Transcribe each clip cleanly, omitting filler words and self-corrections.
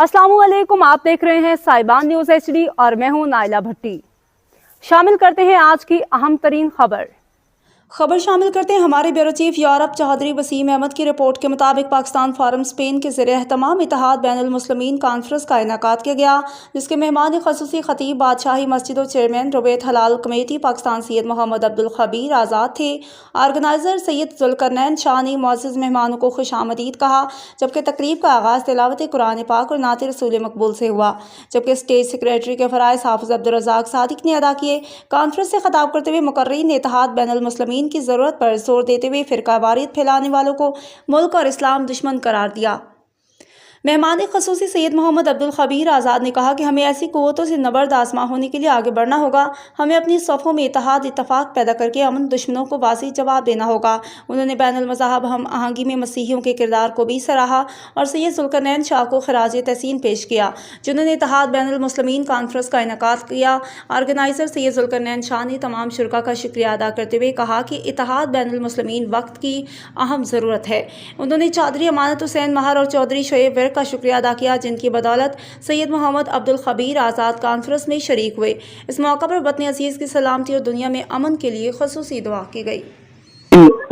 अस्सलाम वालेकुम, आप देख रहे हैं साहिबान न्यूज़ HD और मैं हूं नाइला भट्टी। शामिल करते हैं आज की अहम तरीन खबर शामिल करते हैं हमारे bureau chief Europe Chaudhry Waseem Ahmad की रिपोर्ट के मुताबिक पाकिस्तान फोरम स्पेन के ज़रिए एहतमाम इत्तेहाद बैनुल मुस्लिमीन कॉन्फ्रेंस का इनेकाद किया गया, जिसके मेहमान ख़ुसूसी खतीब बादशाही मस्जिद और चेयरमैन रुबैत हलाल कमेटी पाकिस्तान सैयद मोहम्मद अब्दुल खबीर आज़ाद थे। ऑर्गेनाइज़र सैयद जुल्करनैन शाह ने मुअज़्ज़ज़ मेहमानों को खुशामदीद कहा, जबकि तकरीब का आगाज़ तिलावत कुरान पाक और नात रसूल मकबूल से हुआ, जबकि स्टेज सेक्रेटरी के फ़राइज़ हाफ़िज़ अब्दुल रज़ाक सादिक ने अदा किए। कॉन्फ्रेंस से खिताब करते हुए मुकर्रीन ने इत्तेहाद बैनुल मुस्लिमीन की ज़रूरत पर जोर देते हुए फ़िरका वारियत फैलाने वालों को मुल्क और इस्लाम दुश्मन करार दिया। मेहमान ख़ुसूसी सैयद मोहम्मद अब्दुल खबीर आज़ाद ने कहा कि हमें ऐसी क़ुव्वतों से नबर्द आज़मा होने के लिए आगे बढ़ना होगा। हमें अपनी सफ़ों में इत्तेफाक पैदा करके अमन दुश्मनों को वाज़ेह जवाब देना होगा। उन्होंने बैनुल मज़ाहब हम आहंगी में मसीहियों के किरदार को भी सराहा और सैयद जुल्करनैन शाह को खराज तहसीन पेश किया, जिन्होंने इत्तेहाद बैनुल मुस्लिमीन कॉन्फ्रेंस का इनेकाद किया। ऑर्गेनाइज़र सैयद जुल्करनैन शाह ने तमाम शुरका का शुक्रिया अदा करते हुए कहा कि इत्तेहाद बैनुल मुस्लिमीन वक्त की अहम ज़रूरत है। उन्होंने चौधरी अमानत हुसैन महर और चौधरी शोएब का शुक्रिया अदा किया, जिनकी बदौलत सैयद मोहम्मद अब्दुल खबीर आज़ाद कॉन्फ्रेंस में शरीक हुए। इस मौका पर वतन अजीज़ की सलामती और दुनिया में अमन के लिए खुसूसी दुआ की गई।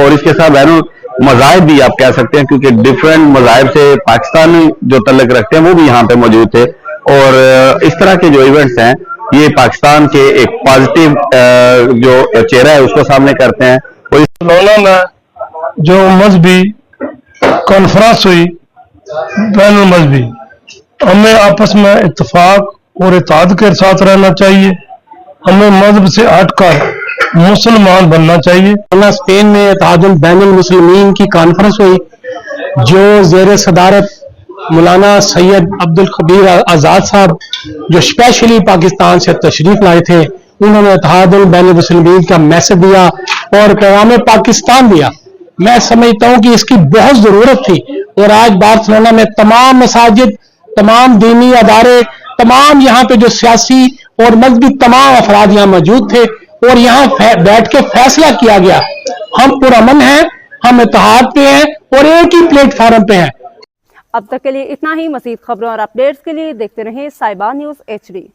और इसके साथ बैनुल मज़ाहिब भी आप कह सकते हैं, क्योंकि डिफरेंट मज़ाहिब से पाकिस्तानी जो तल्लुक़ रखते हैं वो भी यहाँ पे मौजूद थे। और इस तरह के जो इवेंट्स हैं ये पाकिस्तान के एक पॉजिटिव जो चेहरा है उसको सामने करते हैं। और इस में जो मजहबी कॉन्फ्रेंस हुई बैनुल मजहबी, हमें आपस में इत्तेफाक और इत्तेहाद के साथ रहना चाहिए। हमें मजहब से हटकर मुसलमान बनना चाहिए। स्पेन में इत्तेहादुल बैनुल मुस्लिमीन की कॉन्फ्रेंस हुई, जो ज़ेर सदारत मौलाना सैयद अब्दुल खबीर आज़ाद साहब जो स्पेशली पाकिस्तान से तशरीफ लाए थे, उन्होंने इत्तेहादुल बैनुल मुस्लिमीन का मैसेज दिया और पैगाम पाकिस्तान दिया। मैं समझता हूँ कि इसकी बहुत ज़रूरत थी और आज बार्सिलोना में तमाम मसाजिद, तमाम दीनी अदारे, तमाम यहाँ पे जो सियासी और मजहबी तमाम अफराद यहाँ मौजूद थे और यहाँ बैठ के फैसला किया गया। हम पुरअमन हैं, हम इत्तेहाद पे हैं और एक ही प्लेटफार्म पे हैं। अब तक के लिए इतना ही। मज़ीद खबरों और अपडेट्स के लिए देखते रहें साहिबान न्यूज़ HD।